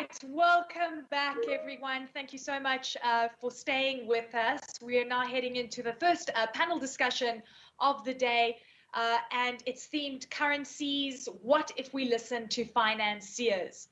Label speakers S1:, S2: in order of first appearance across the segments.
S1: right, welcome back, everyone. Thank you so much for staying with us. We are now heading into the first panel discussion of the day, and it's themed currencies. What if we listen to financiers?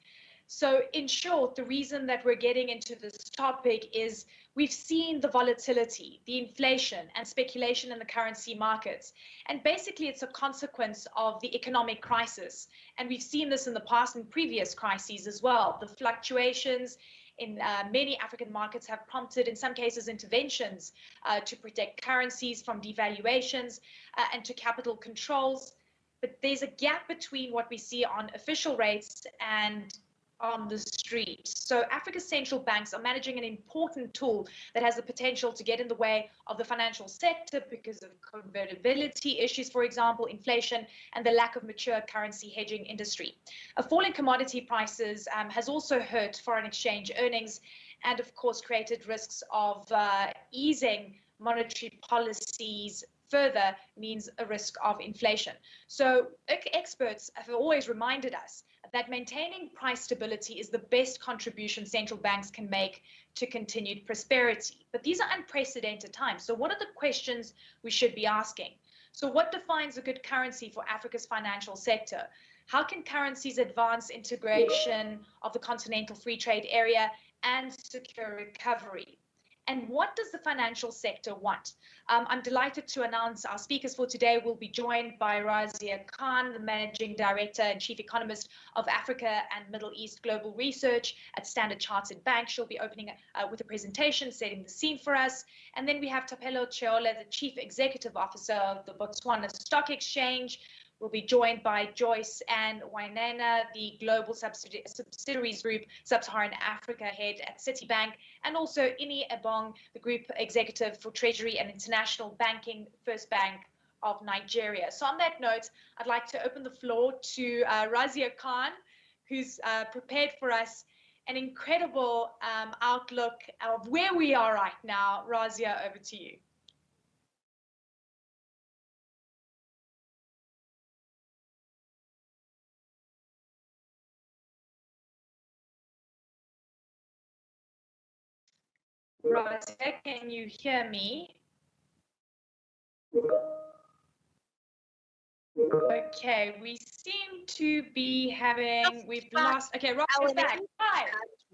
S1: So in short, the reason that we're getting into this topic is we've seen the volatility, the inflation and speculation in the currency markets. And basically, it's a consequence of the economic crisis. And we've seen this in the past and previous crises as well. The fluctuations in many African markets have prompted, in some cases, interventions to protect currencies from devaluations and to capital controls. But there's a gap between what we see on official rates and on the street. So Africa's central banks are managing an important tool that has the potential to get in the way of the financial sector because of convertibility issues, for example, inflation, and the lack of mature currency hedging industry. A fall in commodity prices has also hurt foreign exchange earnings and, of course, created risks of easing monetary policies further means a risk of inflation. So experts have always reminded us that maintaining price stability is the best contribution central banks can make to continued prosperity. But these are unprecedented times. So what are the questions we should be asking? So what defines a good currency for Africa's financial sector? How can currencies advance integration of the continental free trade area and secure recovery? And what does the financial sector want? I'm delighted to announce our speakers for today will be joined by Razia Khan, the Managing Director and Chief Economist of Africa and Middle East Global Research at Standard Chartered Bank. She'll be opening with a presentation, setting the scene for us. And then we have Tapelo Cheola, the Chief Executive Officer of the Botswana Stock Exchange. We'll be joined by Joyce Ann Wainana, the Global Subsidiaries Group Sub-Saharan Africa Head at Citibank, and also Ini Ebong, the Group Executive for Treasury and International Banking, First Bank of Nigeria. So on that note, I'd like to open the floor to Razia Khan, who's prepared for us an incredible outlook of where we are right now. Razia, over to you. Razia, can you hear me? Okay, we seem to be having, we've lost, okay, Razia's back. Hi.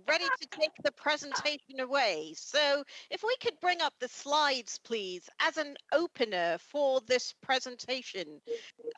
S2: Ready to take the presentation away. So if we could bring up the slides, please, as an opener for this presentation.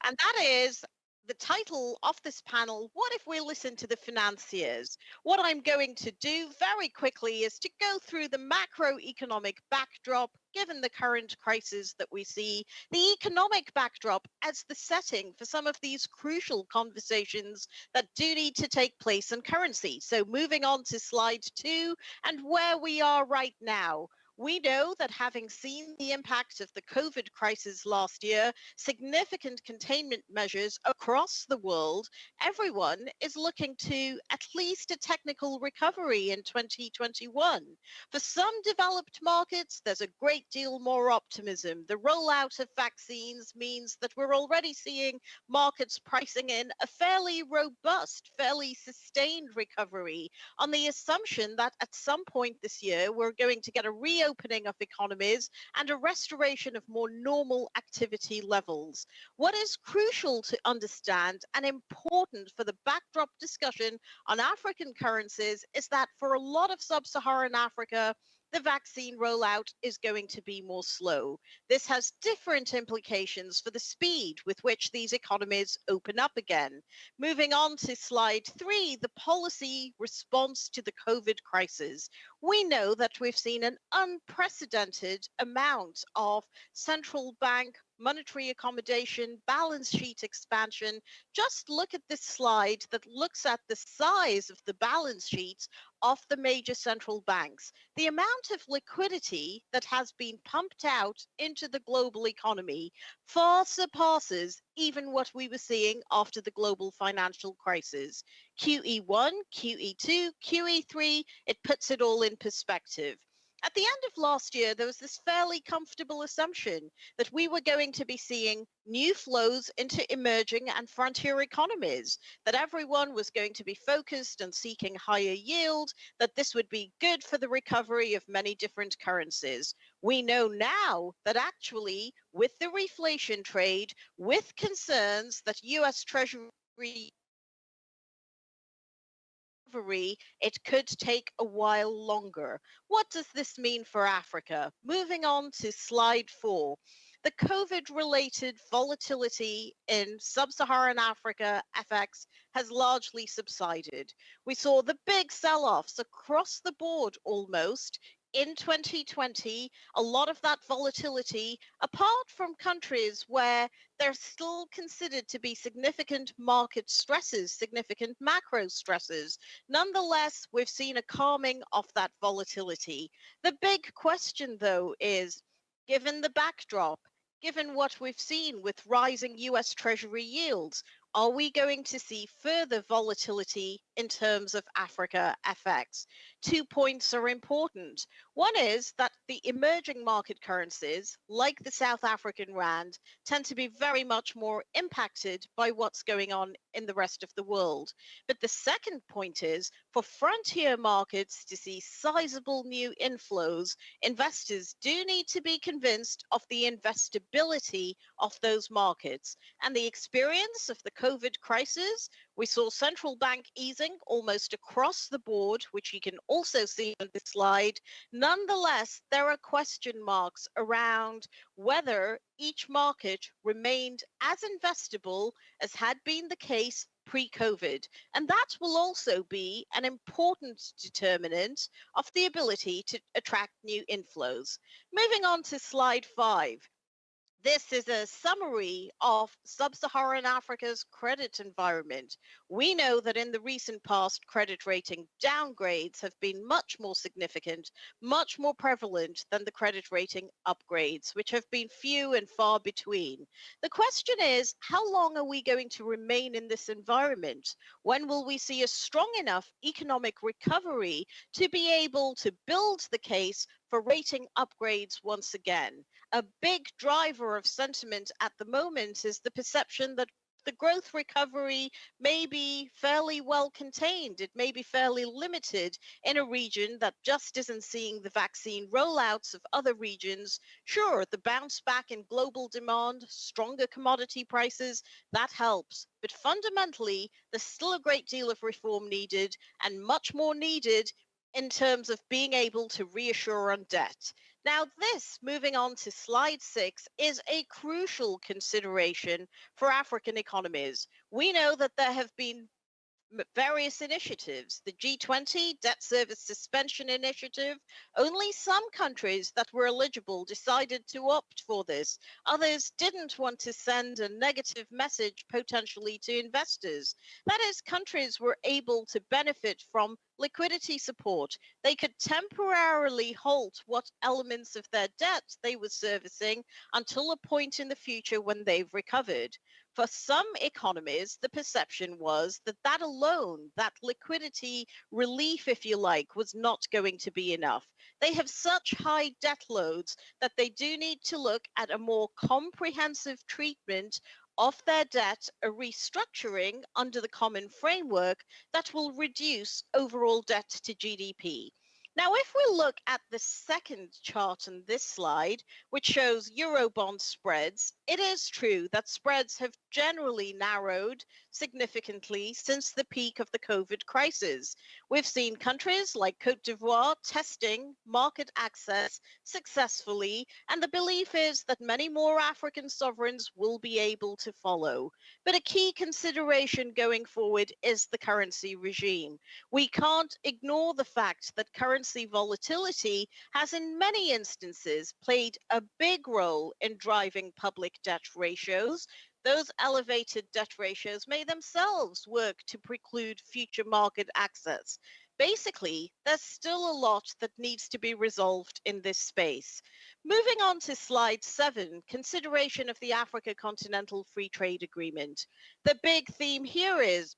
S2: And that is the title of this panel, What If We Listen to the Financiers? What I'm going to do very quickly is to go through the macroeconomic backdrop, given the current crisis that we see, the economic backdrop as the setting for some of these crucial conversations that do need to take place in currency. So moving on to slide 2 and where we are right now. We know that having seen the impact of the COVID crisis last year, significant containment measures across the world, everyone is looking to at least a technical recovery in 2021. For some developed markets, there's a great deal more optimism. The rollout of vaccines means that we're already seeing markets pricing in a fairly robust, fairly sustained recovery on the assumption that at some point this year, we're going to get a reopening of economies and a restoration of more normal activity levels. What is crucial to understand and important for the backdrop discussion on African currencies is that for a lot of sub-Saharan Africa, the vaccine rollout is going to be more slow. This has different implications for the speed with which these economies open up again. Moving on to slide 3, the policy response to the COVID crisis. We know that we've seen an unprecedented amount of central bank monetary accommodation, balance sheet expansion. Just look at this slide that looks at the size of the balance sheets of the major central banks. The amount of liquidity that has been pumped out into the global economy far surpasses even what we were seeing after the global financial crisis. QE1, QE2, QE3, it puts it all in perspective. At the end of last year, there was this fairly comfortable assumption that we were going to be seeing new flows into emerging and frontier economies, that everyone was going to be focused on seeking higher yield, that this would be good for the recovery of many different currencies. We know now that actually, with the reflation trade, with concerns that US Treasury recovery, it could take a while longer. What does this mean for Africa? Moving on to slide 4. The COVID related volatility in sub Saharan Africa FX has largely subsided. We saw the big sell offs across the board almost in 2020. A lot of that volatility, apart from countries where there's still considered to be significant market stresses, significant macro stresses. Nonetheless, we've seen a calming of that volatility. The big question, though, is given the backdrop, given what we've seen with rising US Treasury yields, are we going to see further volatility in terms of Africa FX? 2 points are important. One is that the emerging market currencies, like the South African Rand, tend to be very much more impacted by what's going on in the rest of the world. But the second point is for frontier markets to see sizable new inflows, investors do need to be convinced of the investability of those markets. And the experience of the COVID crisis, we saw central bank easing almost across the board, which you can also see on this slide. Nonetheless, there are question marks around whether each market remained as investable as had been the case pre-COVID. And that will also be an important determinant of the ability to attract new inflows. Moving on to slide 5. This is a summary of sub-Saharan Africa's credit environment. We know that in the recent past, credit rating downgrades have been much more significant, much more prevalent than the credit rating upgrades, which have been few and far between. The question is, how long are we going to remain in this environment? When will we see a strong enough economic recovery to be able to build the case for rating upgrades once again? A big driver of sentiment at the moment is the perception that the growth recovery may be fairly well contained. It may be fairly limited in a region that just isn't seeing the vaccine rollouts of other regions. Sure, the bounce back in global demand, stronger commodity prices, that helps. But fundamentally, there's still a great deal of reform needed, and much more needed in terms of being able to reassure on debt. Now, this, moving on to slide 6, is a crucial consideration for African economies. We know that there have been various initiatives. The G20 debt service suspension initiative, only some countries that were eligible decided to opt for this. Others didn't want to send a negative message potentially to investors. That is, countries were able to benefit from liquidity support. They could temporarily halt what elements of their debt they were servicing until a point in the future when they've recovered. For some economies, the perception was that that alone, that liquidity relief, if you like, was not going to be enough. They have such high debt loads that they do need to look at a more comprehensive treatment of their debt, a restructuring under the common framework that will reduce overall debt to GDP. Now, if we look at the second chart on this slide, which shows Eurobond spreads, it is true that spreads have generally narrowed significantly since the peak of the COVID crisis. We've seen countries like Cote d'Ivoire testing market access successfully, and the belief is that many more African sovereigns will be able to follow. But a key consideration going forward is the currency regime. We can't ignore the fact that currency volatility has in many instances played a big role in driving public debt ratios. Those elevated debt ratios may themselves work to preclude future market access. Basically, there's still a lot that needs to be resolved in this space. Moving on to slide 7, consideration of the Africa Continental Free Trade Agreement. The big theme here is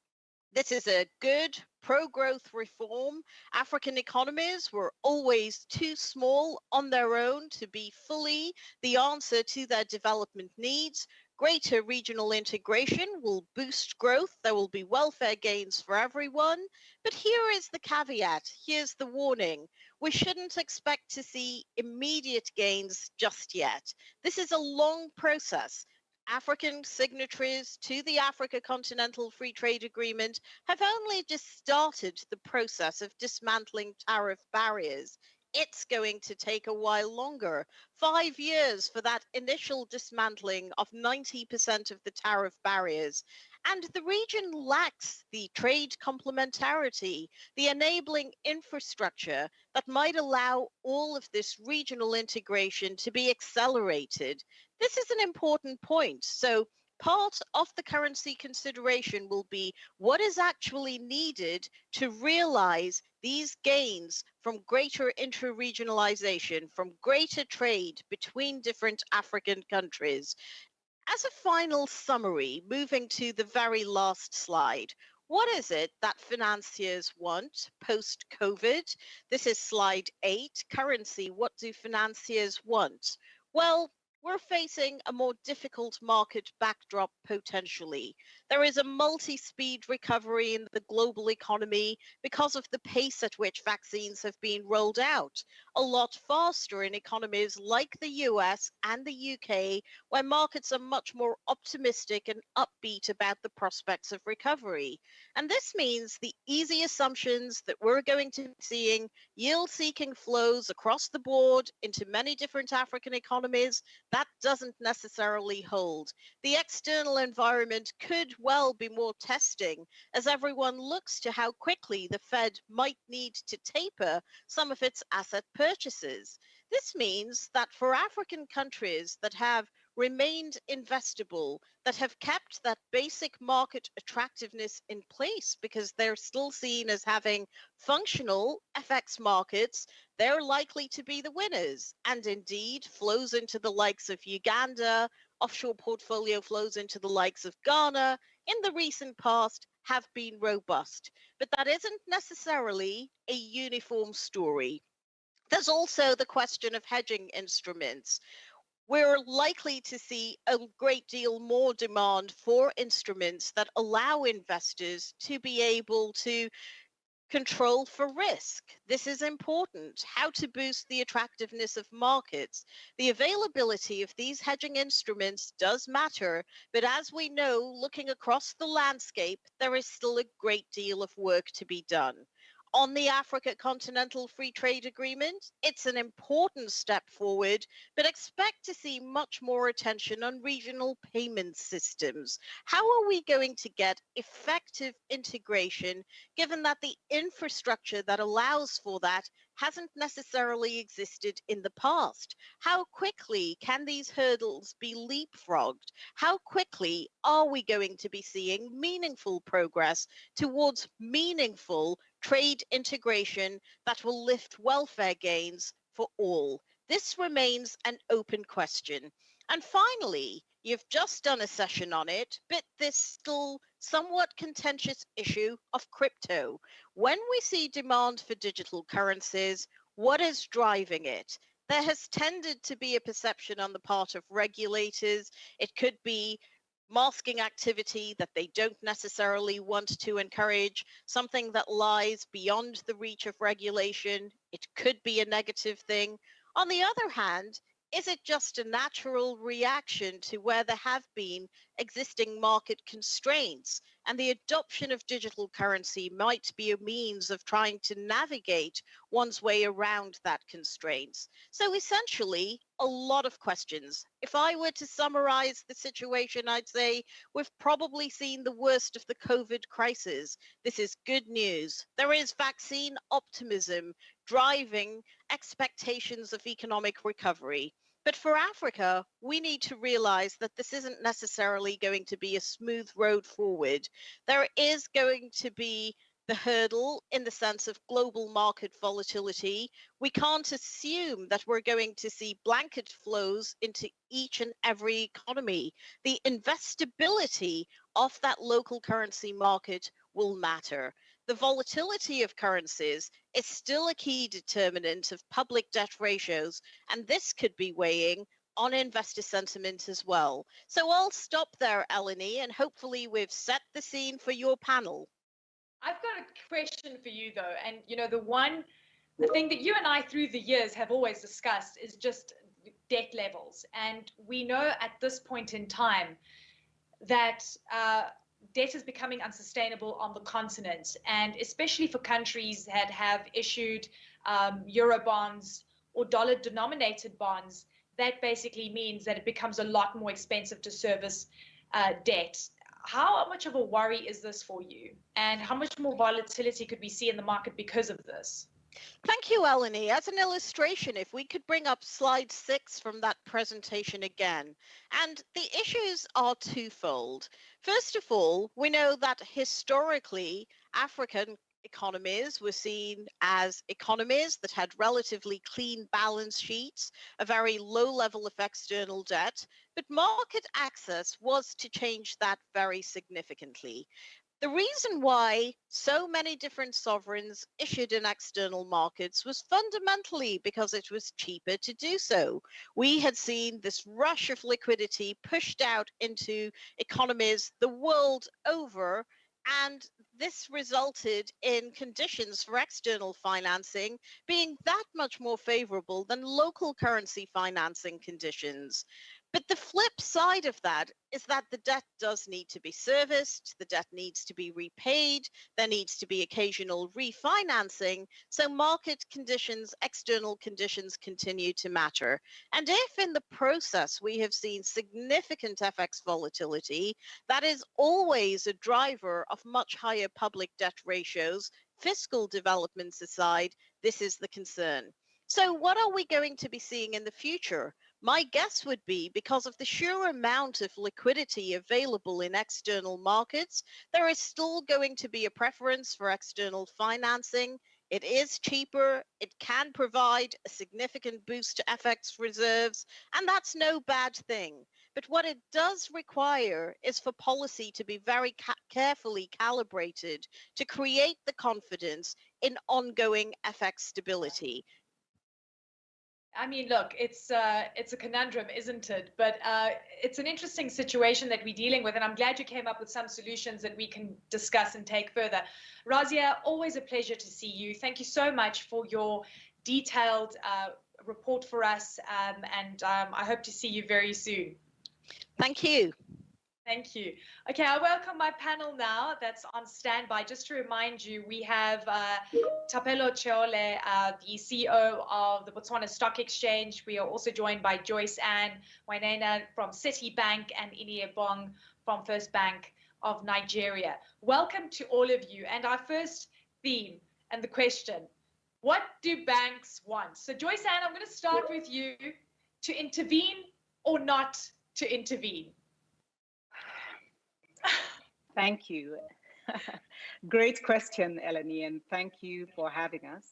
S2: this is a good pro-growth reform. African economies were always too small on their own to be fully the answer to their development needs. Greater regional integration will boost growth. There will be welfare gains for everyone. But here is the caveat. Here's the warning. We shouldn't expect to see immediate gains just yet. This is a long process. African signatories to the Africa Continental Free Trade Agreement have only just started the process of dismantling tariff barriers. It's going to take a while longer. 5 years for that initial dismantling of 90% of the tariff barriers. And the region lacks the trade complementarity, the enabling infrastructure that might allow all of this regional integration to be accelerated. This is an important point. So part of the currency consideration will be what is actually needed to realize these gains from greater intra-regionalization, from greater trade between different African countries. As a final summary, moving to the very last slide, what is it that financiers want post-COVID? This is slide 8, currency. What do financiers want? Well, we're facing a more difficult market backdrop potentially. There is a multi-speed recovery in the global economy because of the pace at which vaccines have been rolled out, a lot faster in economies like the US and the UK, where markets are much more optimistic and upbeat about the prospects of recovery. And this means the easy assumptions that we're going to be seeing yield-seeking flows across the board into many different African economies, that doesn't necessarily hold. The external environment could well be more testing as everyone looks to how quickly the Fed might need to taper some of its asset purchases. This means that for African countries that have remained investable, that have kept that basic market attractiveness in place because they're still seen as having functional FX markets, they're likely to be the winners. And indeed, flows into the likes of Uganda, offshore portfolio flows into the likes of Ghana in the recent past have been robust. But that isn't necessarily a uniform story. There's also the question of hedging instruments. We're likely to see a great deal more demand for instruments that allow investors to be able to control for risk. This is important. How to boost the attractiveness of markets. The availability of these hedging instruments does matter, but as we know, looking across the landscape, there is still a great deal of work to be done. On the Africa Continental Free Trade Agreement, it's an important step forward, but expect to see much more attention on regional payment systems. How are we going to get effective integration given that the infrastructure that allows for that hasn't necessarily existed in the past? How quickly can these hurdles be leapfrogged? How quickly are we going to be seeing meaningful progress towards meaningful trade integration that will lift welfare gains for all? This remains an open question. And finally, you've just done a session on it, but this still somewhat contentious issue of crypto. When we see demand for digital currencies, what is driving it? There has tended to be a perception on the part of regulators. It could be masking activity that they don't necessarily want to encourage, something that lies beyond the reach of regulation. It could be a negative thing. On the other hand, is it just a natural reaction to where there have been existing market constraints? And the adoption of digital currency might be a means of trying to navigate one's way around that constraints. So essentially, a lot of questions. If I were to summarize the situation, I'd say we've probably seen the worst of the COVID crisis. This is good news. There is vaccine optimism driving expectations of economic recovery. But for Africa, we need to realize that this isn't necessarily going to be a smooth road forward. There is going to be the hurdle in the sense of global market volatility. We can't assume that we're going to see blanket flows into each and every economy. The investability of that local currency market will matter. the volatility of currencies is still a key determinant of public debt ratios, and this could be weighing on investor sentiment as well. So I'll stop there, Eleni, and hopefully we've set the scene for your panel.
S1: I've got a question for you though, and the thing that you and I through the years have always discussed is just debt levels, and we know at this point in time that debt is becoming unsustainable on the continent, and especially for countries that have issued euro bonds or dollar denominated bonds. That basically means that it becomes a lot more expensive to service debt. How much of a worry is this for you? And how much more volatility could we see in the market because of this?
S2: Thank you, Eleni. As an illustration, if we could bring up slide 6 from that presentation again. And the issues are twofold. First of all, we know that historically, African economies were seen as economies that had relatively clean balance sheets, a very low level of external debt, but market access was to change that very significantly. The reason why so many different sovereigns issued in external markets was fundamentally because it was cheaper to do so. We had seen this rush of liquidity pushed out into economies the world over, and this resulted in conditions for external financing being that much more favorable than local currency financing conditions. But the flip side of that is that the debt does need to be serviced, the debt needs to be repaid, there needs to be occasional refinancing, so market conditions, external conditions continue to matter. And if in the process we have seen significant FX volatility, that is always a driver of much higher public debt ratios. Fiscal developments aside, this is the concern. So what are we going to be seeing in the future? My guess would be because of the sheer amount of liquidity available in external markets, there is still going to be a preference for external financing. It is cheaper, it can provide a significant boost to FX reserves, and that's no bad thing. But what it does require is for policy to be very carefully calibrated to create the confidence in ongoing FX stability.
S1: I mean, look, it's a conundrum, isn't it? But it's an interesting situation that we're dealing with, and I'm glad you came up with some solutions that we can discuss and take further. Razia, always a pleasure to see you. Thank you so much for your detailed report for us, and I hope to see you very soon.
S2: Thank you.
S1: Thank you. Okay, I welcome my panel now that's on standby. Just to remind you, we have Thapelo Cheole, the CEO of the Botswana Stock Exchange. We are also joined by Joyce Ann Wainena from Citibank and Inie Bong from First Bank of Nigeria. Welcome to all of you. And our first theme and the question, what do banks want? So Joyce Ann, I'm going to start with you. To intervene or not to intervene?
S3: Thank you. Great question, Eleni, and thank you for having us.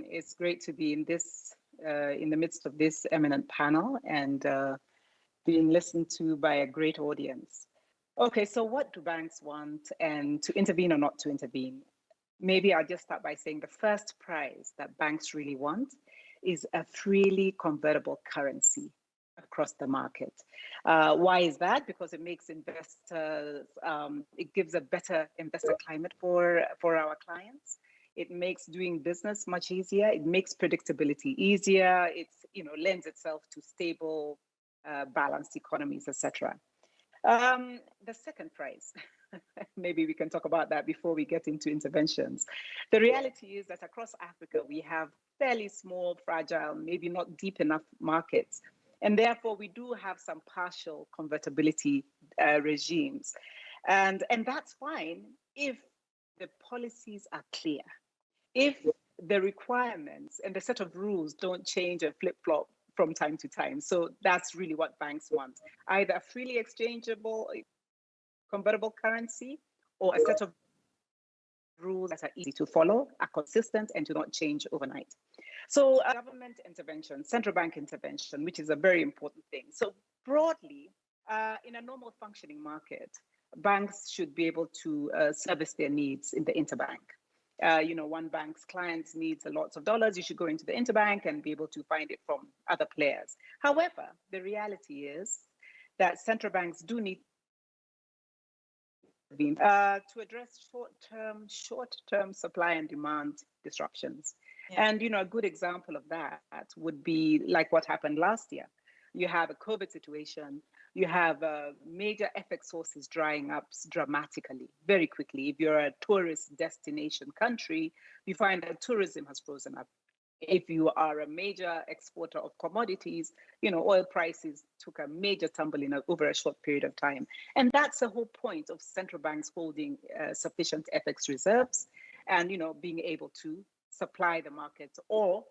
S3: It's great to be in the midst of this eminent panel and being listened to by a great audience. Okay, so what do banks want, and to intervene or not to intervene? Maybe I'll just start by saying the first prize that banks really want is a freely convertible currency across the market. Why is that? Because it makes investors, it gives a better investor climate for our clients. It makes doing business much easier. It makes predictability easier. It's, lends itself to stable, balanced economies, etc. The second prize, maybe we can talk about that before we get into interventions. The reality is that across Africa, we have fairly small, fragile, maybe not deep enough markets. And therefore, we do have some partial convertibility regimes. And that's fine if the policies are clear, if the requirements and the set of rules don't change and flip-flop from time to time. So that's really what banks want, either a freely exchangeable convertible currency or a set of rules that are easy to follow, are consistent, and do not change overnight. So government intervention, central bank intervention, which is a very important thing. So broadly, in a normal functioning market, banks should be able to service their needs in the interbank. One bank's clients needs a lots of dollars, you should go into the interbank and be able to find it from other players. However, the reality is that central banks do need to address short-term supply and demand disruptions. Yeah. And a good example of that would be like what happened last year. You have a COVID situation, you have major FX sources drying up dramatically, very quickly. If you're a tourist destination country, you find that tourism has frozen up. If you are a major exporter of commodities, oil prices took a major tumble over a short period of time. And that's the whole point of central banks holding sufficient FX reserves and, being able to supply the market or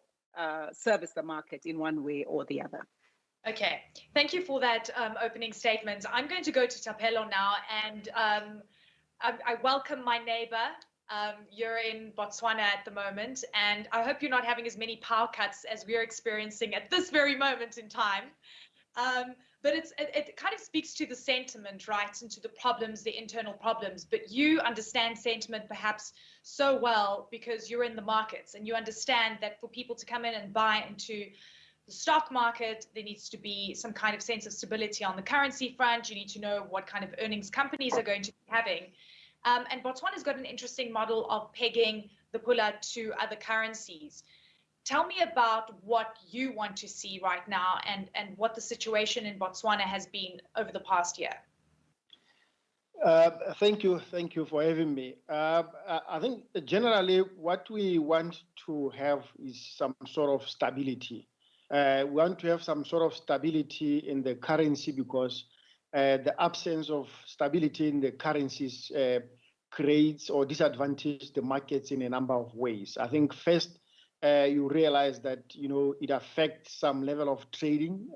S3: service the market in one way or the other.
S1: Okay, thank you for that opening statement. I'm going to go to Thapelo now, and I welcome my neighbor. You're in Botswana at the moment, and I hope you're not having as many power cuts as we're experiencing at this very moment in time. But it kind of speaks to the sentiment, right, and to the problems, the internal problems. But you understand sentiment perhaps so well because you're in the markets, and you understand that for people to come in and buy into the stock market, there needs to be some kind of sense of stability on the currency front. You need to know what kind of earnings companies are going to be having. And Botswana's got an interesting model of pegging the pula to other currencies. Tell me about what you want to see right now and what the situation in Botswana has been over the past year.
S4: Thank you for having me. I think generally what we want to have is some sort of stability. We want to have some sort of stability in the currency because the absence of stability in the currencies creates or disadvantages the markets in a number of ways. I think first, you realize that it affects some level of trading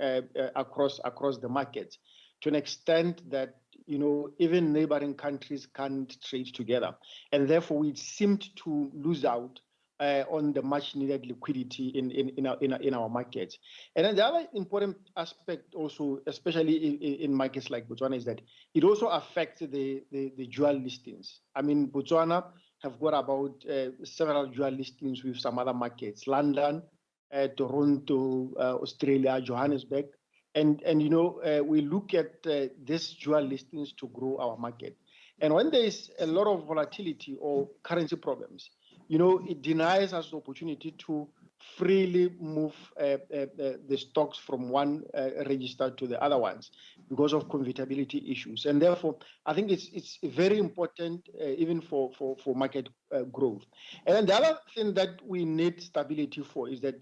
S4: across the markets to an extent that even neighboring countries can't trade together, and therefore we seemed to lose out on the much needed liquidity in our markets. And then the other important aspect also, especially in markets like Botswana, is that it also affects the dual listings. I mean, Botswana have got about several dual listings with some other markets, London, Toronto, Australia, Johannesburg. And we look at these dual listings to grow our market. And when there is a lot of volatility or currency problems, it denies us the opportunity to freely move the stocks from one register to the other ones because of convertibility issues. And therefore, I think it's very important even for market growth. And then the other thing that we need stability for is that,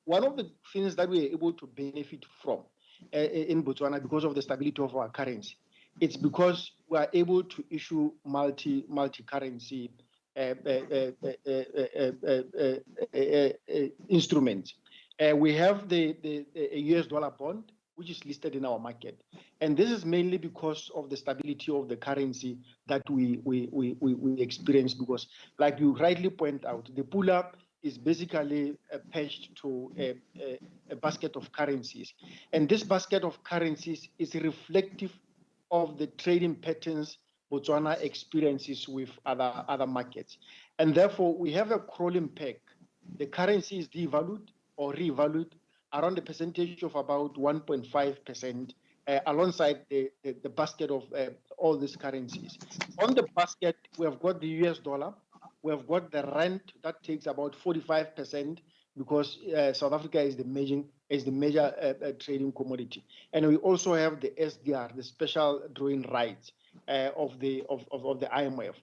S4: one of the things that we are able to benefit from in Botswana because of the stability of our currency, it's because we are able to issue multi-currency instruments. We have the US dollar bond, which is listed in our market. And this is mainly because of the stability of the currency that we experience, because like you rightly point out, the pula is basically patched to a basket of currencies. And this basket of currencies is reflective of the trading patterns Botswana experiences with other markets. And therefore, we have a crawling peg. The currency is devalued or revalued around a percentage of about 1.5% alongside the basket of all these currencies. On the basket, we have got the US dollar. We have got the rand that takes about 45% because South Africa is the major trading commodity. And we also have the SDR, the special drawing rights of the IMF.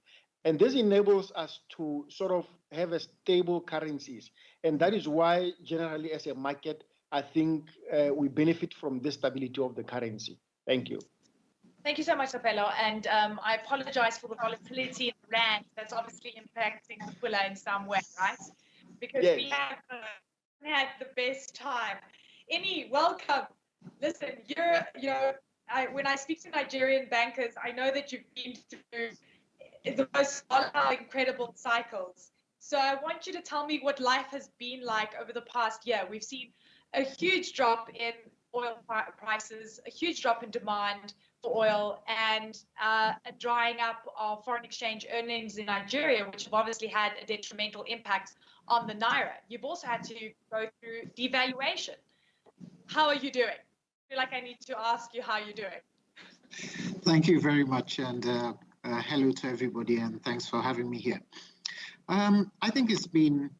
S4: And this enables us to sort of have a stable currencies. And that is why generally as a market, I think we benefit from the stability of the currency. Thank you.
S1: Thank you so much, Thapelo. And I apologize for the volatility in the rand. That's obviously impacting the pula in some way, right? Because yes, we haven't had the best time. Welcome. Listen, when I speak to Nigerian bankers, I know that you've been through the most incredible cycles. So I want you to tell me what life has been like over the past year. We've seen a huge drop in oil prices, a huge drop in demand oil and a drying up of foreign exchange earnings in Nigeria, which have obviously had a detrimental impact on the naira. You've also had to go through devaluation. How are you doing? I feel like I need to ask you how you're doing.
S5: Thank you very much, and hello to everybody, and thanks for having me here. I think it's been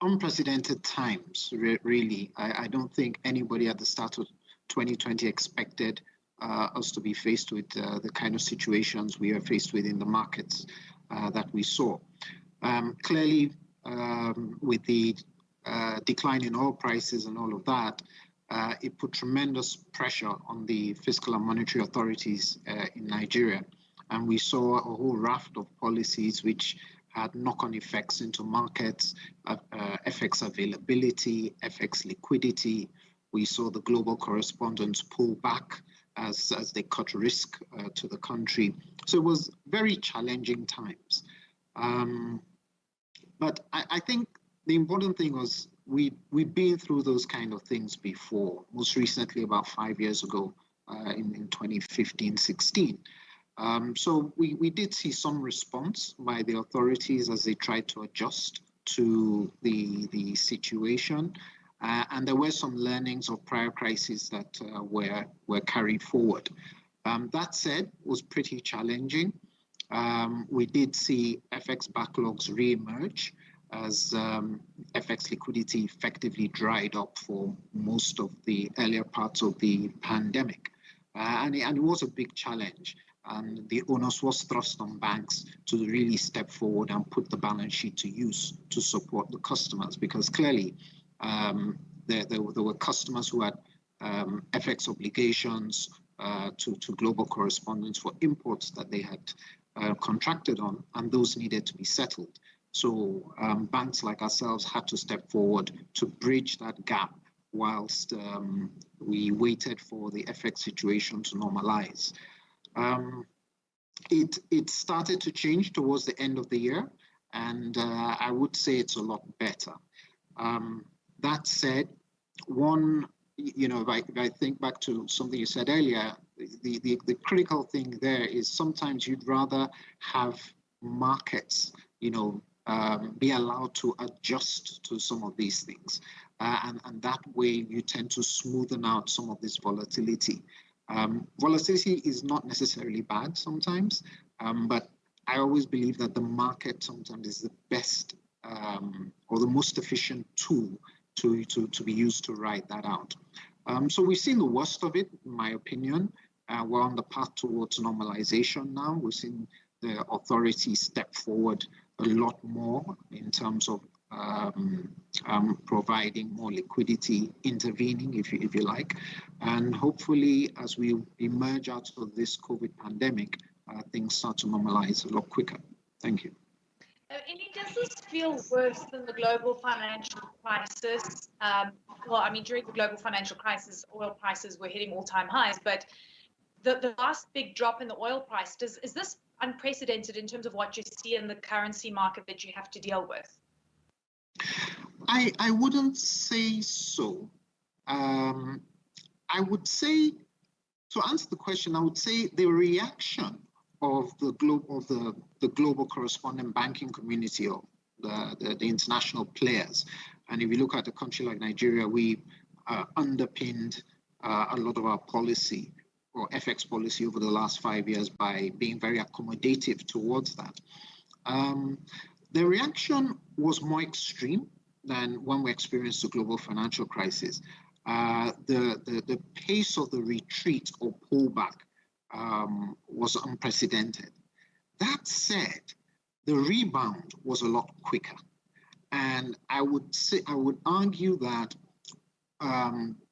S5: unprecedented times, really. I don't think anybody at the start of 2020 expected us to be faced with the kind of situations we are faced with in the markets that we saw. Clearly, with the decline in oil prices and all of that, it put tremendous pressure on the fiscal and monetary authorities in Nigeria. And we saw a whole raft of policies which had knock-on effects into markets, FX availability, FX liquidity. We saw the global correspondents pull back as they cut risk to the country. So it was very challenging times. But I think the important thing was we've been through those kind of things before, most recently about 5 years ago in 2015-16. So we did see some response by the authorities as they tried to adjust to the situation. And there were some learnings of prior crises that were carried forward. That said, it was pretty challenging. We did see FX backlogs re-emerge as FX liquidity effectively dried up for most of the earlier parts of the pandemic. And it was a big challenge. And the onus was thrust on banks to really step forward and put the balance sheet to use to support the customers, because clearly there were customers who had FX obligations to global correspondents for imports that they had contracted on, and those needed to be settled. So banks like ourselves had to step forward to bridge that gap whilst we waited for the FX situation to normalize. It started to change towards the end of the year, and I would say it's a lot better. That said, if I think back to something you said earlier, the critical thing there is sometimes you'd rather have markets, be allowed to adjust to some of these things. And that way you tend to smoothen out some of this volatility. Volatility is not necessarily bad sometimes, but I always believe that the market sometimes is the best or the most efficient tool to be used to ride that out. So we've seen the worst of it, in my opinion. We're on the path towards normalization now. We've seen the authorities step forward a lot more in terms of providing more liquidity, intervening, if you like. And hopefully, as we emerge out of this COVID pandemic, things start to normalize a lot quicker. Thank you.
S1: Indy, does this feel worse than the global financial crisis? During the global financial crisis, oil prices were hitting all-time highs, but the last big drop in the oil price, is this unprecedented in terms of what you see in the currency market that you have to deal with?
S5: I wouldn't say so. I would say, to answer the question, I would say the reaction of the global correspondent banking community, or the international players. And if you look at a country like Nigeria, we underpinned a lot of our policy or FX policy over the last 5 years by being very accommodative towards that. The reaction was more extreme than when we experienced the global financial crisis. The pace of the retreat or pullback was unprecedented. That said, the rebound was a lot quicker. And I would argue that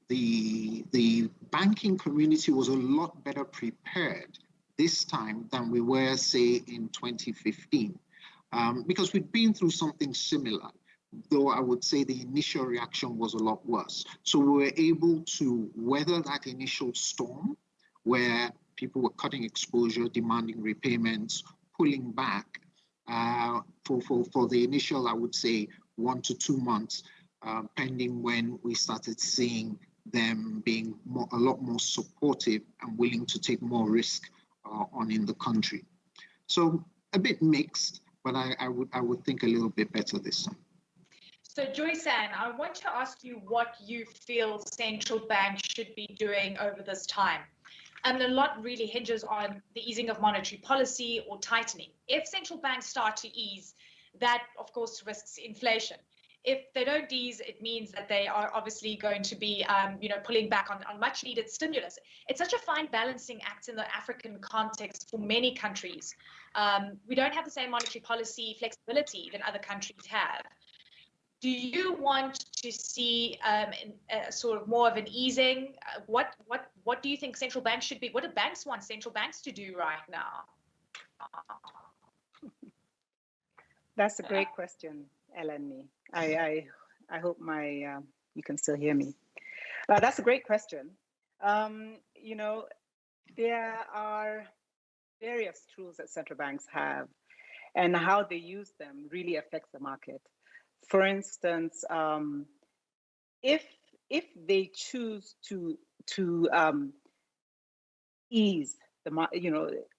S5: the banking community was a lot better prepared this time than we were, say, in 2015, because we'd been through something similar, though I would say the initial reaction was a lot worse. So we were able to weather that initial storm where people were cutting exposure, demanding repayments, pulling back for the initial, I would say, 1 to 2 months, pending when we started seeing them being a lot more supportive and willing to take more risk on in the country. So a bit mixed, but I would think a little bit better this time.
S1: So Joyce-Ann, I want to ask you what you feel central banks should be doing over this time. And a lot really hinges on the easing of monetary policy or tightening. If central banks start to ease, that of course risks inflation. If they don't ease, it means that they are obviously going to be, pulling back on much needed stimulus. It's such a fine balancing act in the African context for many countries. We don't have the same monetary policy flexibility that other countries have. Do you want to see sort of more of an easing? What do you think central banks should be? What do banks want central banks to do right now?
S3: That's a great question, Eleni. I hope you can still hear me. That's a great question. There are various tools that central banks have, and how they use them really affects the market. For instance, if they choose to use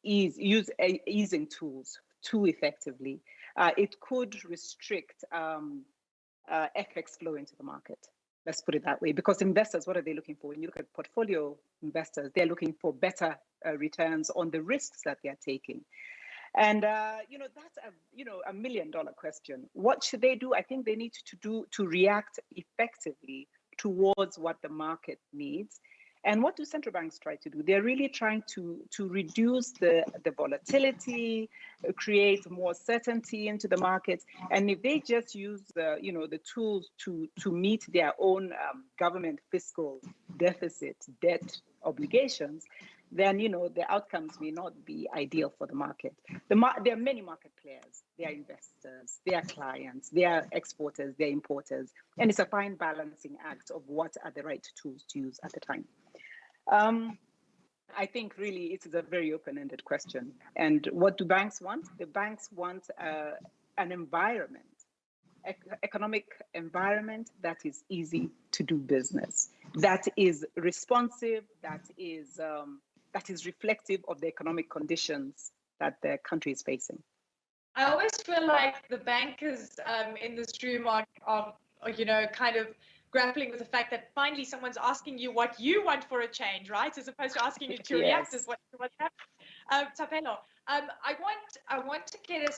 S3: easing tools too effectively, it could restrict FX flow into the market. Let's put it that way. Because investors, what are they looking for? When you look at portfolio investors, they're looking for better returns on the risks that they're taking. And that's a $1 million question. What should they do? I think they need to react effectively towards what the market needs. And what do central banks try to do? They're really trying to reduce the volatility, create more certainty into the markets. And if they just use the tools to meet their own government fiscal deficit, debt obligations, then the outcomes may not be ideal for the market. There are many market players. They are investors, they are clients, they are exporters, they are importers, and it's a fine balancing act of what are the right tools to use at the time. I think really it is a very open-ended question. And what do banks want? The banks want an environment, economic environment that is easy to do business, that is responsive, that is reflective of the economic conditions that the country is facing.
S1: I always feel like the bankers in this room are kind of grappling with the fact that finally someone's asking you what you want for a change, right? As opposed to asking you to react as what's happening. Thapelo, I want to get a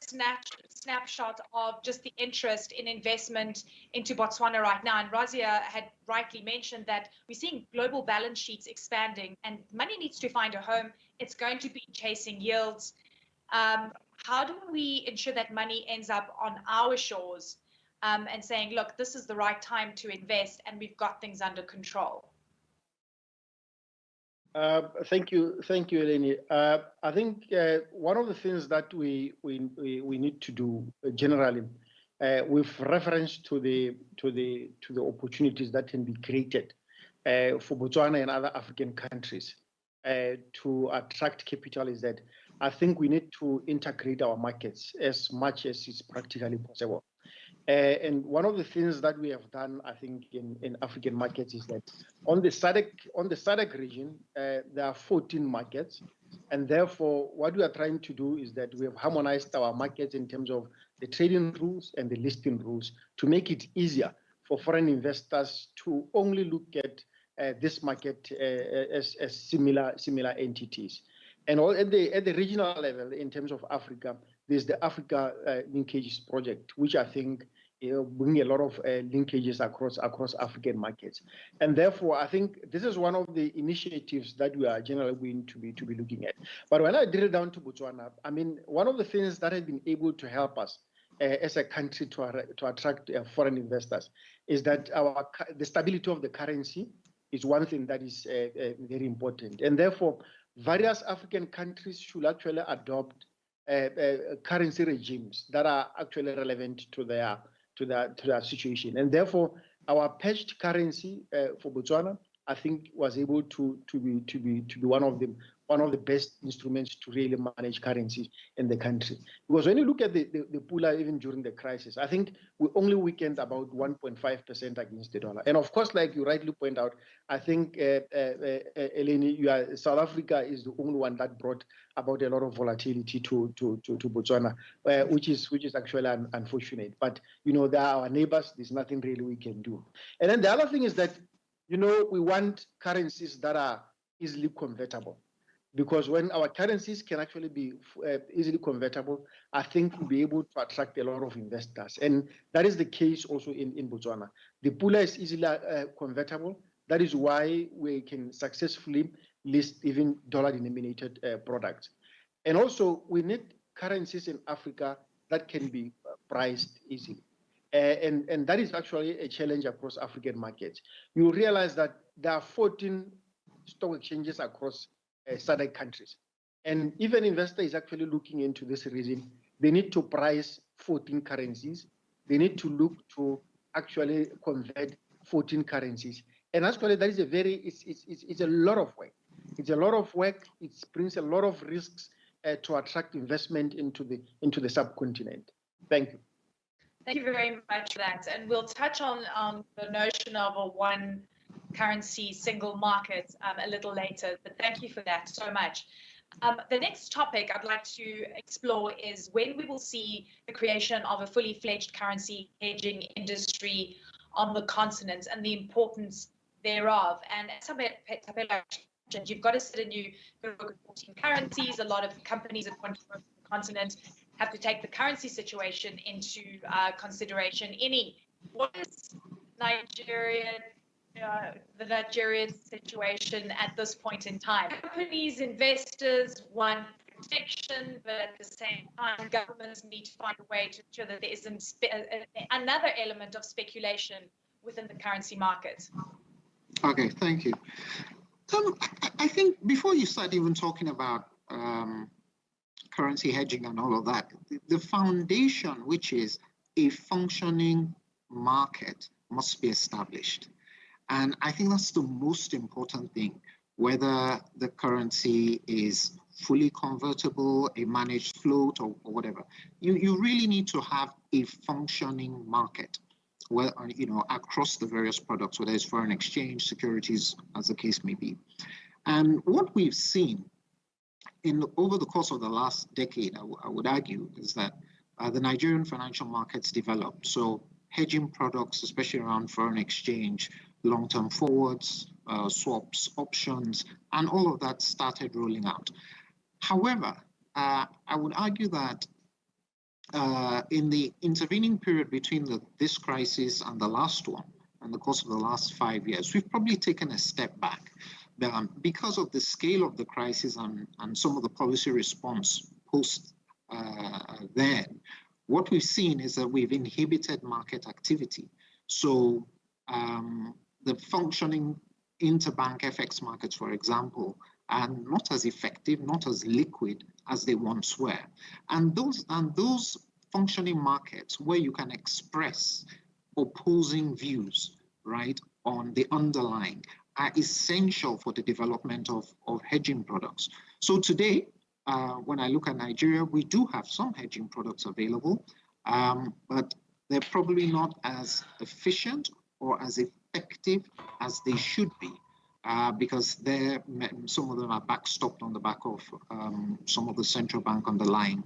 S1: snapshot of just the interest in investment into Botswana right now. And Razia had rightly mentioned that we're seeing global balance sheets expanding and money needs to find a home. It's going to be chasing yields. How do we ensure that money ends up on our shores and saying, look, this is the right time to invest and we've got things under control?
S4: Thank you, Eleni. I think one of the things that we need to do generally, with reference to the opportunities that can be created for Botswana and other African countries to attract capital, is that I think we need to integrate our markets as much as is practically possible. And one of the things that we have done, I think, in African markets is that on the SADC region, there are 14 markets. And therefore, what we are trying to do is that we have harmonized our markets in terms of the trading rules and the listing rules to make it easier for foreign investors to only look at this market as similar entities. And at the regional level, in terms of Africa, there's the Africa Linkages Project, which I think bring a lot of linkages across African markets. And therefore, I think this is one of the initiatives that we are generally going to be looking at. But when I drill down to Botswana, I mean, one of the things that has been able to help us as a country to attract foreign investors is that the stability of the currency is one thing that is very important. And therefore, various African countries should actually adopt currency regimes that are actually relevant to their situation. And therefore, our pledged currency for Botswana, I think, was able to be one of the one of the best instruments to really manage currencies in the country. Because when you look at the pula, even during the crisis, I think we only weakened about 1.5% against the dollar. And of course, like you rightly point out, I think, Eleni, South Africa is the only one that brought about a lot of volatility to Botswana, which is actually unfortunate. But, they are our neighbors. There's nothing really we can do. And then the other thing is that, we want currencies that are easily convertible. Because when our currencies can actually be easily convertible, I think we'll be able to attract a lot of investors. And that is the case also in Botswana. The pula is easily convertible. That is why we can successfully list even dollar-denominated products. And also, we need currencies in Africa that can be priced easily. And that is actually a challenge across African markets. You realize that there are 14 stock exchanges across SADC countries. And if an investor is actually looking into this reason, they need to price 14 currencies. They need to look to actually convert 14 currencies. And actually, that is it's a lot of work. It's a lot of work. It brings a lot of risks to attract investment into the subcontinent. Thank you.
S1: Thank you very much for that. And we'll touch on the notion of a one currency single market a little later, but thank you for that so much. The next topic I'd like to explore is when we will see the creation of a fully fledged currency hedging industry on the continent and the importance thereof. And as Tapela mentioned, you've got to sit and you've got to look at 14 currencies. A lot of companies that want to work on the continent have to take the currency situation into consideration. What is the Nigerian situation at this point in time? Companies, investors want protection, but at the same time, governments need to find a way to ensure that there isn't another element of speculation within the currency market.
S5: Okay, thank you. I think before you start even talking about currency hedging and all of that, the foundation, which is a functioning market, must be established. And I think that's the most important thing, whether the currency is fully convertible, a managed float, or whatever. You really need to have a functioning market, well, across the various products, whether it's foreign exchange, securities, as the case may be. And what we've seen over the course of the last decade, I would argue, is that the Nigerian financial markets developed. So hedging products, especially around foreign exchange, long-term forwards, swaps, options, and all of that started rolling out. However, I would argue that in the intervening period between this crisis and the last one, and the course of the last 5 years, we've probably taken a step back because of the scale of the crisis and some of the policy response post then. What we've seen is that we've inhibited market activity. So the functioning interbank FX markets, for example, are not as effective, not as liquid as they once were. And those functioning markets where you can express opposing views, right, on the underlying are essential for the development of hedging products. So today, when I look at Nigeria, we do have some hedging products available, but they're probably not as efficient or as effective as they should be, because some of them are backstopped on the back of some of the central bank underlying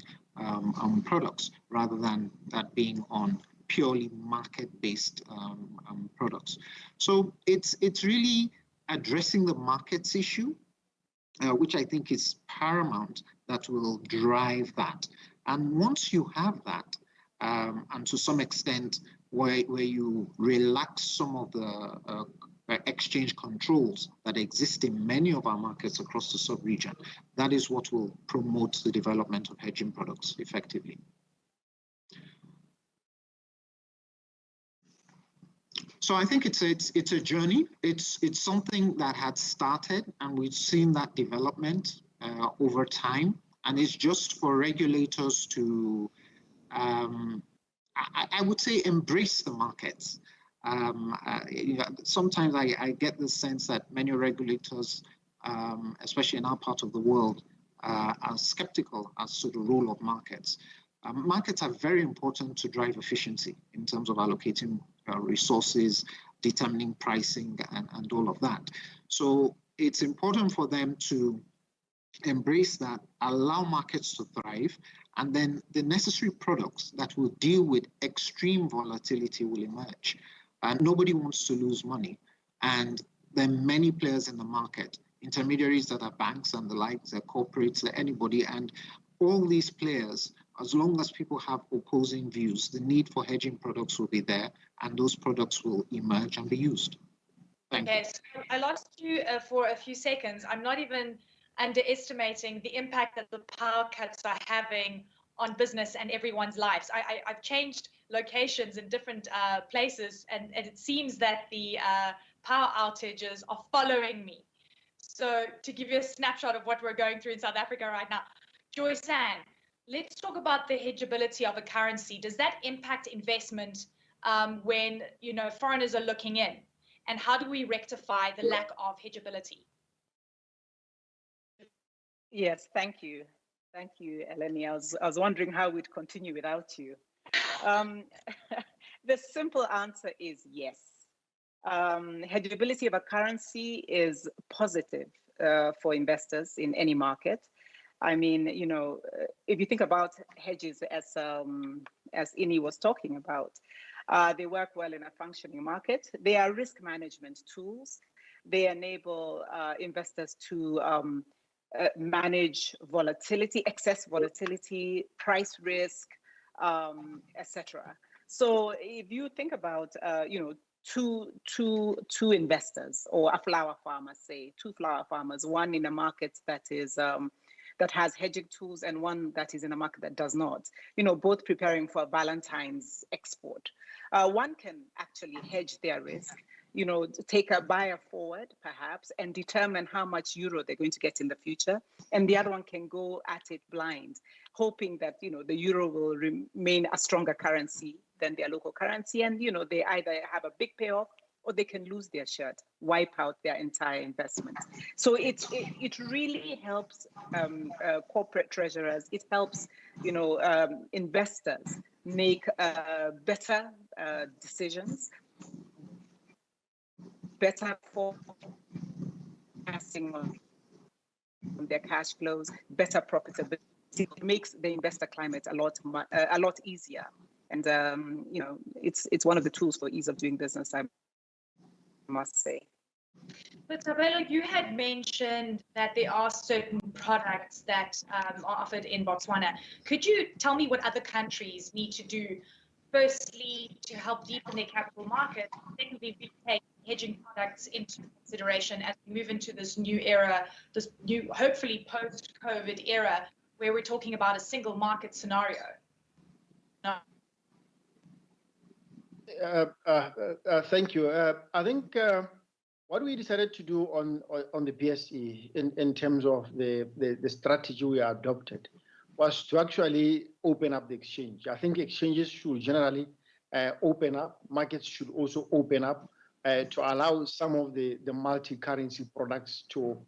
S5: products, rather than that being on purely market-based products. So it's really addressing the markets issue, which I think is paramount, that will drive that. And once you have that, and to some extent where you relax some of the exchange controls that exist in many of our markets across the sub-region, that is what will promote the development of hedging products effectively. So I think it's a journey. It's something that had started, and we've seen that development over time. And it's just for regulators to, I would say, embrace the markets. Sometimes I get the sense that many regulators especially in our part of the world, are skeptical as to the role of markets. Markets are very important to drive efficiency in terms of allocating resources, determining pricing, and all of that. So it's important for them to embrace that, allow markets to thrive, and then the necessary products that will deal with extreme volatility will emerge. Nobody wants to lose money. And there are many players in the market, intermediaries that are banks and the likes, they're corporates, they're anybody, and all these players, as long as people have opposing views, the need for hedging products will be there, and those products will emerge and be used. Thank you.
S1: So I lost you for a few seconds. I'm not even underestimating the impact that the power cuts are having on business and everyone's lives. I've changed locations in different places, and it seems that the power outages are following me. So to give you a snapshot of what we're going through in South Africa right now, Joyce-Ann, let's talk about the hedgeability of a currency. Does that impact investment when foreigners are looking in? And how do we rectify the lack of hedgeability?
S3: Yes, thank you. Thank you, Eleni. I was wondering how we'd continue without you. The simple answer is yes. Hedgeability of a currency is positive for investors in any market. I mean, if you think about hedges as Ini was talking about, they work well in a functioning market. They are risk management tools. They enable investors to manage volatility, excess volatility, price risk, etc. So if you think about, two investors or a flower farmer, say, two flower farmers, one in a market that is that has hedging tools and one that is in a market that does not, both preparing for Valentine's export. One can actually hedge their risk, take a buyer forward perhaps and determine how much euro they're going to get in the future. And the other one can go at it blind, hoping that, the euro will remain a stronger currency than their local currency. And, they either have a big payoff or they can lose their shirt, wipe out their entire investment. So it really helps corporate treasurers. It helps, investors make better decisions, better forecasting on their cash flows, better profitability. It makes the investor climate a lot easier. And it's one of the tools for ease of doing business, I must say.
S1: But Tabelo, you had mentioned that there are certain products that are offered in Botswana. Could you tell me what other countries need to do, firstly, to help deepen their capital market, secondly, we take hedging products into consideration as we move into this new era, this new, hopefully post-COVID era, where we're talking about a single market scenario? No.
S4: Thank you. I think what we decided to do on the BSE in terms of the strategy we adopted was to actually open up the exchange. I think exchanges should generally open up. Markets should also open up to allow some of the multi-currency products to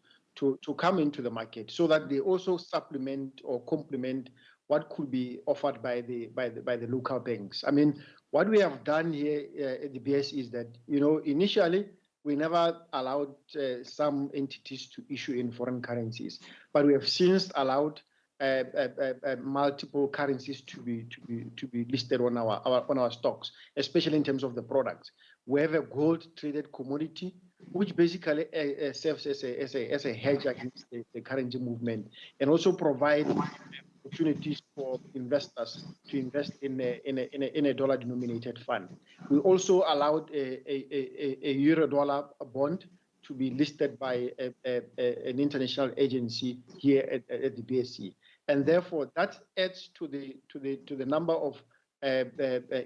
S4: come into the market, so that they also supplement or complement what could be offered by the local banks. I mean, what we have done here at the BSE is that, initially we never allowed some entities to issue in foreign currencies, but we have since allowed multiple currencies to be listed on our stocks, especially in terms of the products. We have a gold traded commodity, which basically serves as a hedge against the currency movement, and also provide opportunities for investors to invest in a dollar-denominated fund. We also allowed a euro-dollar bond to be listed by an international agency here at the BSE, and therefore that adds to the number of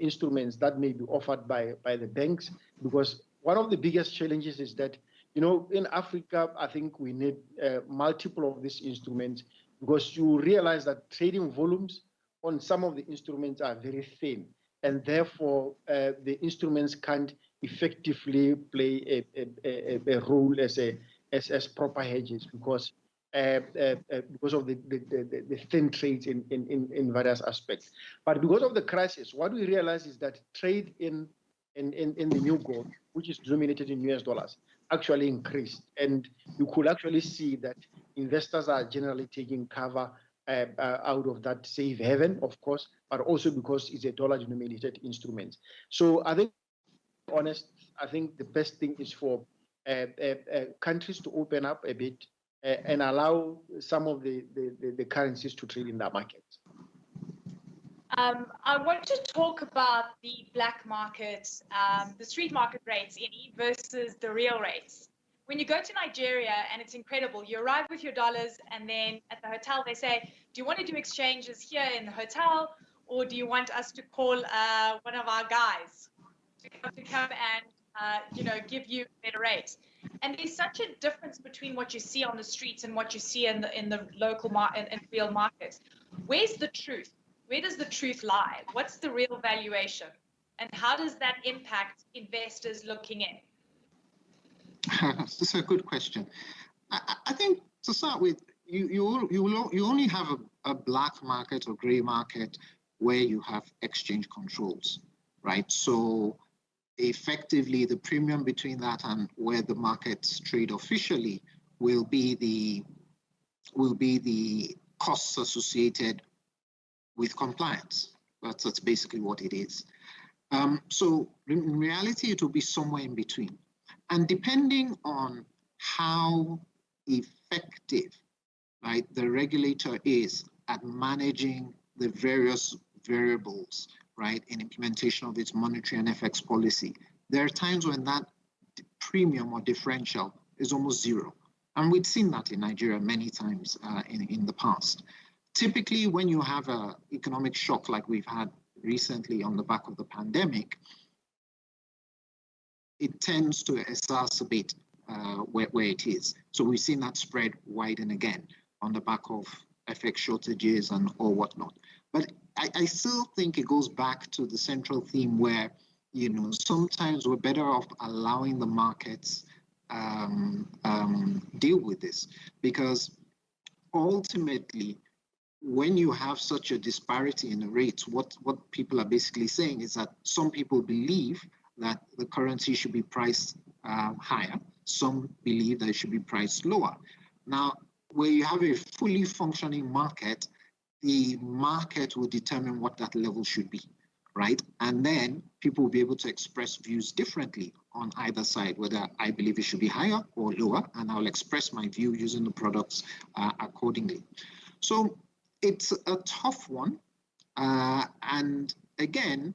S4: instruments that may be offered by the banks. Because one of the biggest challenges is that, in Africa, I think we need multiple of these instruments, because you realize that trading volumes on some of the instruments are very thin, and therefore the instruments can't effectively play a role as as proper hedges because of the thin trades in various aspects. But because of the crisis, what we realize is that trade in the new gold, which is denominated in US dollars, actually increased. And you could actually see that investors are generally taking cover out of that safe haven, of course, but also because it's a dollar-denominated instrument. So I think, honest, I think the best thing is for countries to open up a bit and allow some of the currencies to trade in that market.
S1: I want to talk about the black market, the street market rates, versus the real rates. When you go to Nigeria, and it's incredible, you arrive with your dollars, and then at the hotel they say, do you want to do exchanges here in the hotel, or do you want us to call one of our guys to come and give you better rates? And there's such a difference between what you see on the streets and what you see in the local market and real markets. Where's the truth? Where does the truth lie? What's the real valuation? And how does that impact investors looking in?
S5: That's a good question. I think to start with, you only have a black market or gray market where you have exchange controls, right? So effectively, the premium between that and where the markets trade officially will be the costs associated with compliance. That's basically what it is. So in reality, it will be somewhere in between. And depending on how effective, right, the regulator is at managing the various variables, right, in implementation of its monetary and FX policy, there are times when that premium or differential is almost zero. And we've seen that in Nigeria many times in the past. Typically, when you have an economic shock like we've had recently on the back of the pandemic, it tends to exacerbate where it is. So we've seen that spread widen again on the back of FX shortages and or whatnot. But I still think it goes back to the central theme where, sometimes we're better off allowing the markets deal with this, because ultimately, when you have such a disparity in the rates, what people are basically saying is that some people believe that the currency should be priced higher. Some believe that it should be priced lower. Now, where you have a fully functioning market, the market will determine what that level should be, right? And then people will be able to express views differently on either side, whether I believe it should be higher or lower, and I'll express my view using the products accordingly. So it's a tough one. And again,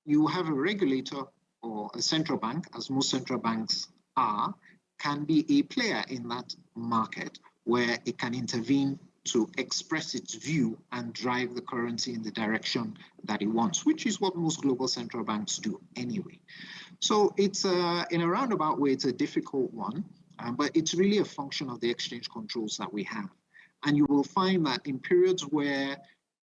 S5: you have a regulator or a central bank, as most central banks are, can be a player in that market where it can intervene to express its view and drive the currency in the direction that it wants, which is what most global central banks do anyway. So it's in a roundabout way, it's a difficult one, but it's really a function of the exchange controls that we have. And you will find that in periods where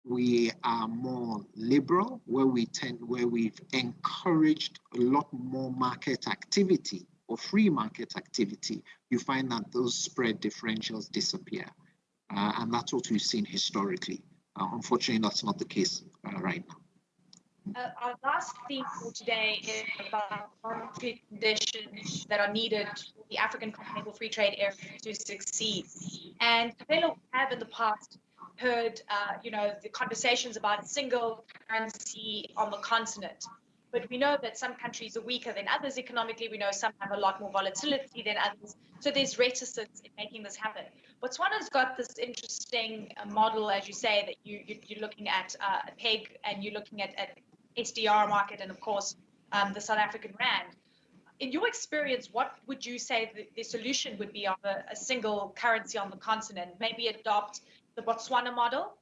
S5: we are more liberal, where we've encouraged a lot more market activity or free market activity, you find that those spread differentials disappear. And that's what we've seen historically. Unfortunately, that's not the case right now.
S1: Our last theme for today is about monetary conditions that are needed for the African Continental Free Trade Area to succeed. And we have in the past heard, the conversations about a single currency on the continent. But we know that some countries are weaker than others economically. We know some have a lot more volatility than others. So there's reticence in making this happen. Botswana's got this interesting model, as you say, that you're looking at a peg and you're looking at SDR market and, of course, the South African rand. In your experience, what would you say the solution would be of a single currency on the continent? Maybe adopt the Botswana model?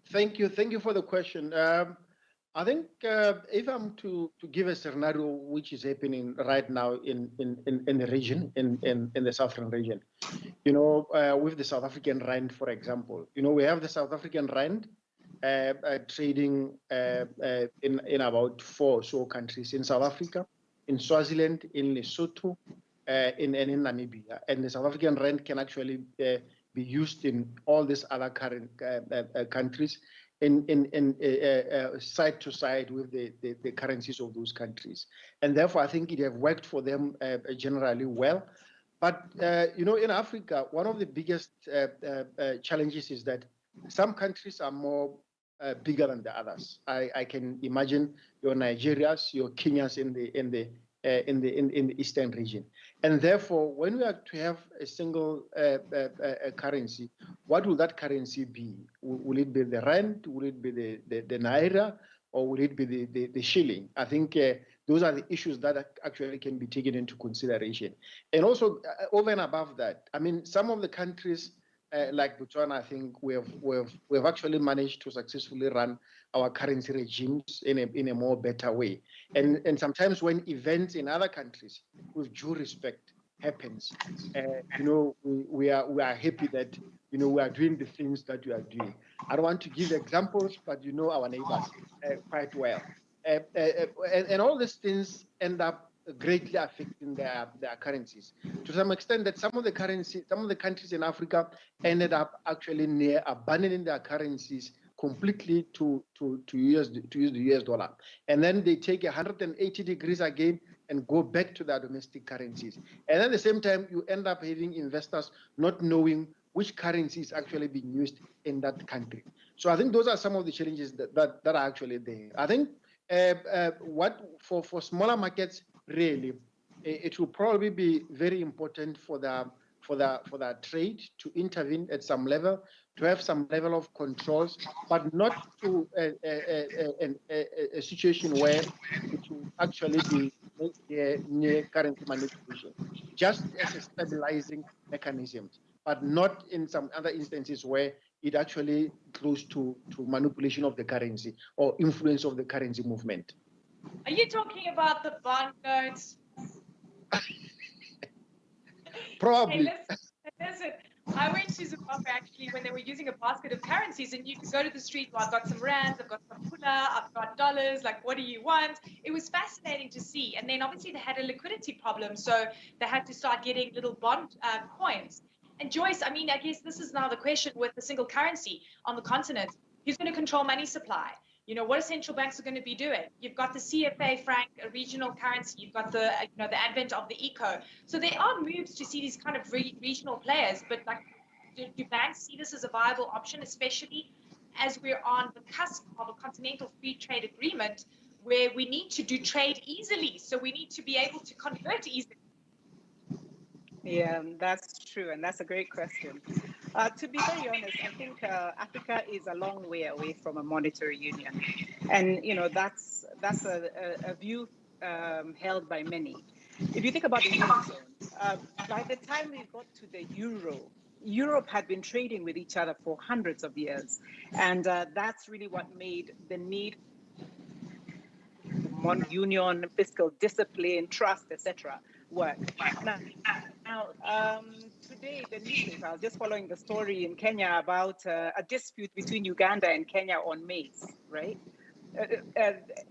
S4: Thank you for the question. I think if I'm to give a scenario which is happening right now in the region, in the southern region, with the South African rand, for example, we have the South African rand, trading in about 4 or so countries: in South Africa, in Swaziland, in Lesotho, and in Namibia. And the South African rand can actually be used in all these other current countries, in side to side with the currencies of those countries. And therefore, I think it have worked for them generally well. But in Africa, one of the biggest challenges is that some countries are more bigger than the others. I can imagine your Nigerias, your Kenyas in the eastern region, and therefore, when we are to have a single currency, what will that currency be? Will it be the rand? Will it be the naira? Or will it be the shilling? I think those are the issues that actually can be taken into consideration. And also, over and above that, I mean, some of the countries like Botswana, I think we've actually managed to successfully run our currency regimes in a more better way. And sometimes when events in other countries, with due respect, happens, we are happy that we are doing the things that we are doing. I don't want to give examples, but our neighbors quite well, and all these things end up greatly affecting their currencies to some extent that some of the countries in Africa ended up actually near abandoning their currencies completely to use the US dollar, and then they take 180 degrees again and go back to their domestic currencies. And at the same time, you end up having investors not knowing which currency is actually being used in that country. So I think those are some of the challenges that are actually there. I think what for smaller markets, really, it will probably be very important for the trade to intervene at some level, to have some level of controls, but not to a situation where it will actually be near currency manipulation, just as a stabilizing mechanism, but not in some other instances where it actually close to manipulation of the currency or influence of the currency movement.
S1: Are you talking about the bond notes?
S4: Probably.
S1: Hey, listen, I went to Zimbabwe actually when they were using a basket of currencies, and you could go to the street. Well, I've got some rands, I've got some pula, I've got dollars. Like, what do you want? It was fascinating to see. And then obviously they had a liquidity problem, so they had to start getting little bond coins. And Joyce, I mean, I guess this is now the question with the single currency on the continent. Who's going to control money supply? What are central banks are going to be doing? You've got the CFA franc, a regional currency. You've got the, the advent of the eco. So there are moves to see these kind of regional players. But like, do banks see this as a viable option, especially as we're on the cusp of a continental free trade agreement where we need to do trade easily? So we need to be able to convert easily.
S3: Yeah, that's true, and that's a great question. To be very honest, I think Africa is a long way away from a monetary union, and that's a view held by many. If you think about the eurozone, by the time we got to the euro, Europe had been trading with each other for hundreds of years, and that's really what made the need for union, fiscal discipline, trust, etc. work. Now, today, the newspaper, I was just following the story in Kenya about a dispute between Uganda and Kenya on maize, right?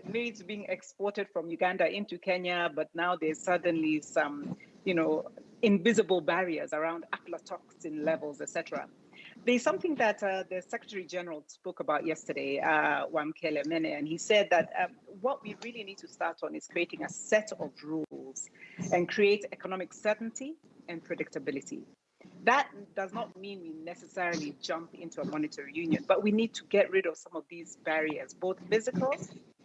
S3: Maize being exported from Uganda into Kenya, but now there's suddenly some, invisible barriers around aflatoxin levels, etc. There's something that the Secretary General spoke about yesterday, Wamkele Mene, and he said that what we really need to start on is creating a set of rules and create economic certainty and predictability. That does not mean we necessarily jump into a monetary union, but we need to get rid of some of these barriers, both physical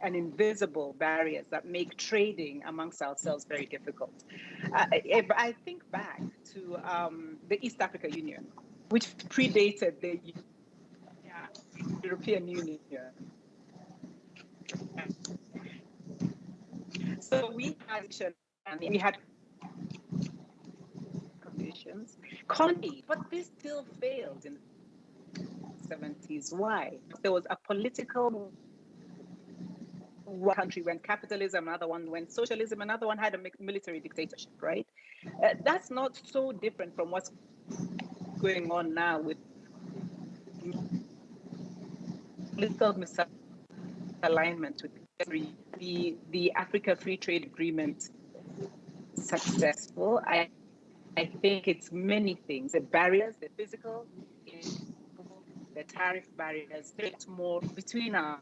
S3: and invisible barriers that make trading amongst ourselves very difficult. If I think back to the East Africa Union, which predated the European Union. So we had conditions, colony, but this still failed in the 70s. Why? There was a political. One country went capitalism, another one went socialism, another one had a military dictatorship, right? That's not so different from what's going on now with political misalignment with the Africa Free Trade Agreement successful? I think it's many things. The barriers, the physical, the tariff barriers, it's more between us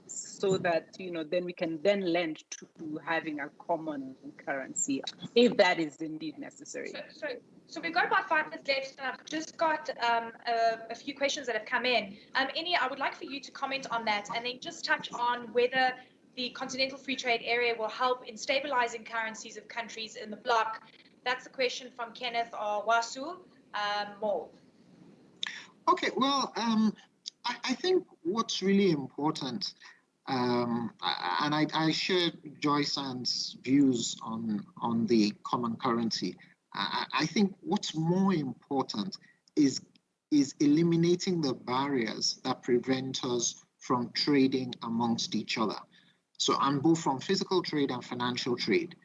S3: so that, then we can then lend to having a common currency, if that is indeed necessary.
S1: So we've got about 5 minutes left, and I've just got a few questions that have come in. Eni, I would like for you to comment on that, and then just touch on whether the Continental Free Trade Area will help in stabilizing currencies of countries in the bloc. That's a question from Kenneth Wasu. More.
S5: Okay, well, I think what's really important, and I share Joyce Ann's views on the common currency. I think what's more important is eliminating the barriers that prevent us from trading amongst each other. So I'm both from physical trade and financial trade.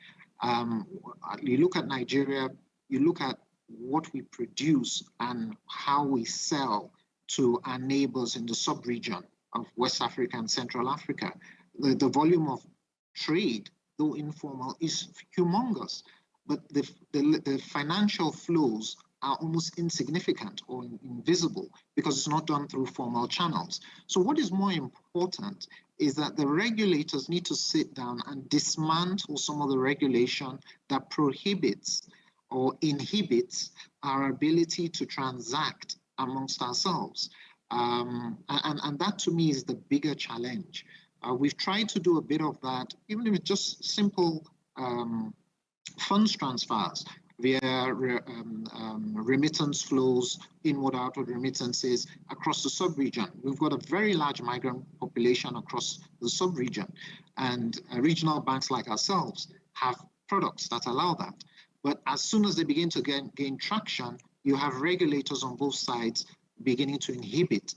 S5: You look at Nigeria, you look at what we produce and how we sell to our neighbors in the sub-region of West Africa and Central Africa. The volume of trade, though informal, is humongous, but the financial flows are almost insignificant or invisible because it's not done through formal channels. So what is more important is that the regulators need to sit down and dismantle some of the regulation that prohibits or inhibits our ability to transact amongst ourselves. And that to me is the bigger challenge. We've tried to do a bit of that, even if it's just simple funds transfers via remittance flows, inward outward remittances across the sub-region. We've got a very large migrant population across the sub-region, and regional banks like ourselves have products that allow that. But as soon as they begin to gain traction, you have regulators on both sides beginning to inhibit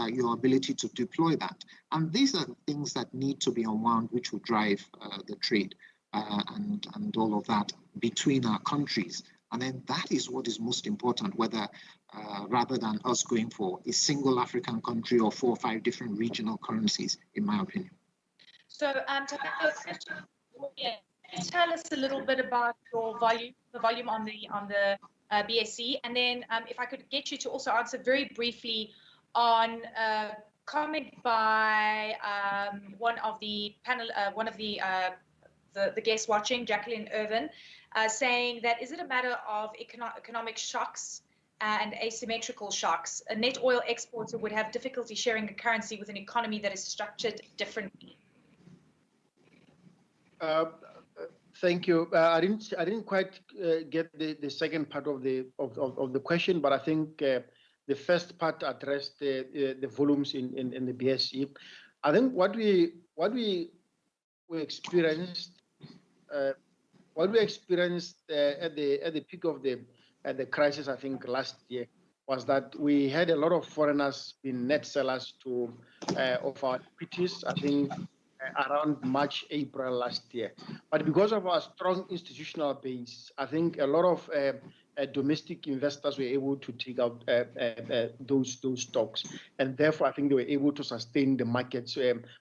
S5: your ability to deploy that. And these are the things that need to be unwound, which will drive the trade and all of that between our countries. And then that is what is most important, whether rather than us going for a single African country or 4 or 5 different regional currencies, in my opinion.
S1: So, tell us a little bit about your volume, the volume on the BSC, and then if I could get you to also answer very briefly on a comment by one of the panel, the guests watching, Jacqueline Irvin, saying that is it a matter of economic shocks and asymmetrical shocks? A net oil exporter would have difficulty sharing a currency with an economy that is structured differently.
S4: Thank you. I didn't quite get the second part of the question, but I think the first part addressed the volumes in the BSC. I think what we experienced at the peak of the crisis, I think last year, was that we had a lot of foreigners being net sellers of our equities. I think around March, April last year. But because of our strong institutional base, I think a lot of domestic investors were able to take out those stocks, and therefore I think they were able to sustain the markets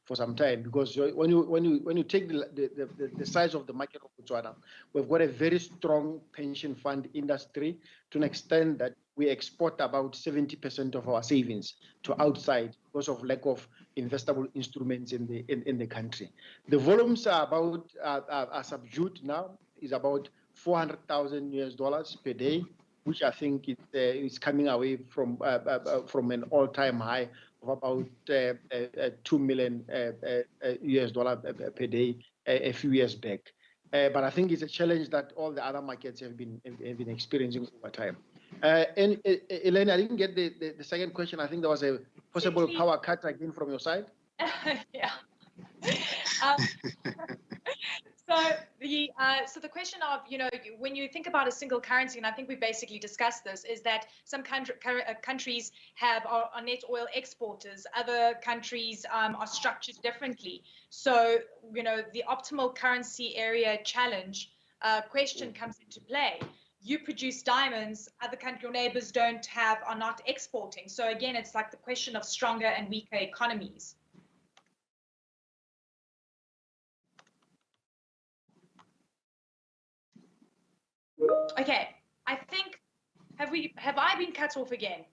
S4: for some time. Because when you take the size of the market of Botswana, we've got a very strong pension fund industry to an extent that we export about 70% of our savings to outside because of lack of investable instruments in the country. The volumes are subdued now. Is about $400,000 per day, which I think is coming away from an all-time high of about $2 million per day a few years back. But I think it's a challenge that all the other markets have been experiencing over time. And Elaine, I didn't get the second question. I think there was a possible power cut again from your side.
S1: Yeah. So the question of, when you think about a single currency, and I think we basically discussed this, is that some countries are net oil exporters. Other countries are structured differently. So, the optimal currency area challenge question comes into play. you produce diamonds, your neighbors don't have, are not exporting. So again, it's like the question of stronger and weaker economies. Okay, I think, have I been cut off again?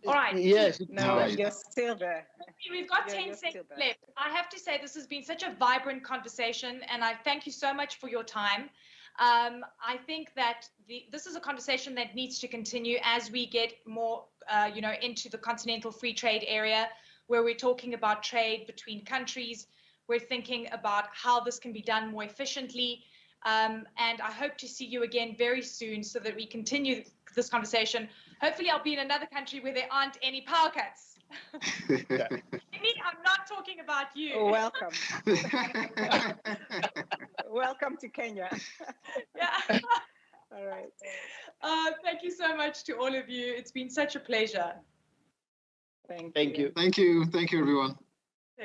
S1: All right.
S4: Yes.
S3: No, you're still there.
S1: We've got 10 seconds left. I have to say this has been such a vibrant conversation, and I thank you so much for your time. I think that this is a conversation that needs to continue as we get more, into the continental free trade area, where we're talking about trade between countries. We're thinking about how this can be done more efficiently. And I hope to see you again very soon so that we continue this conversation. Hopefully I'll be in another country where there aren't any power cuts. I'm not talking about you.
S3: Oh, welcome. Welcome to Kenya.
S1: Yeah.
S3: All right.
S1: Thank you so much to all of you. It's been such a pleasure.
S3: Thank you.
S4: Thank you.
S5: Thank you. Thank you, everyone.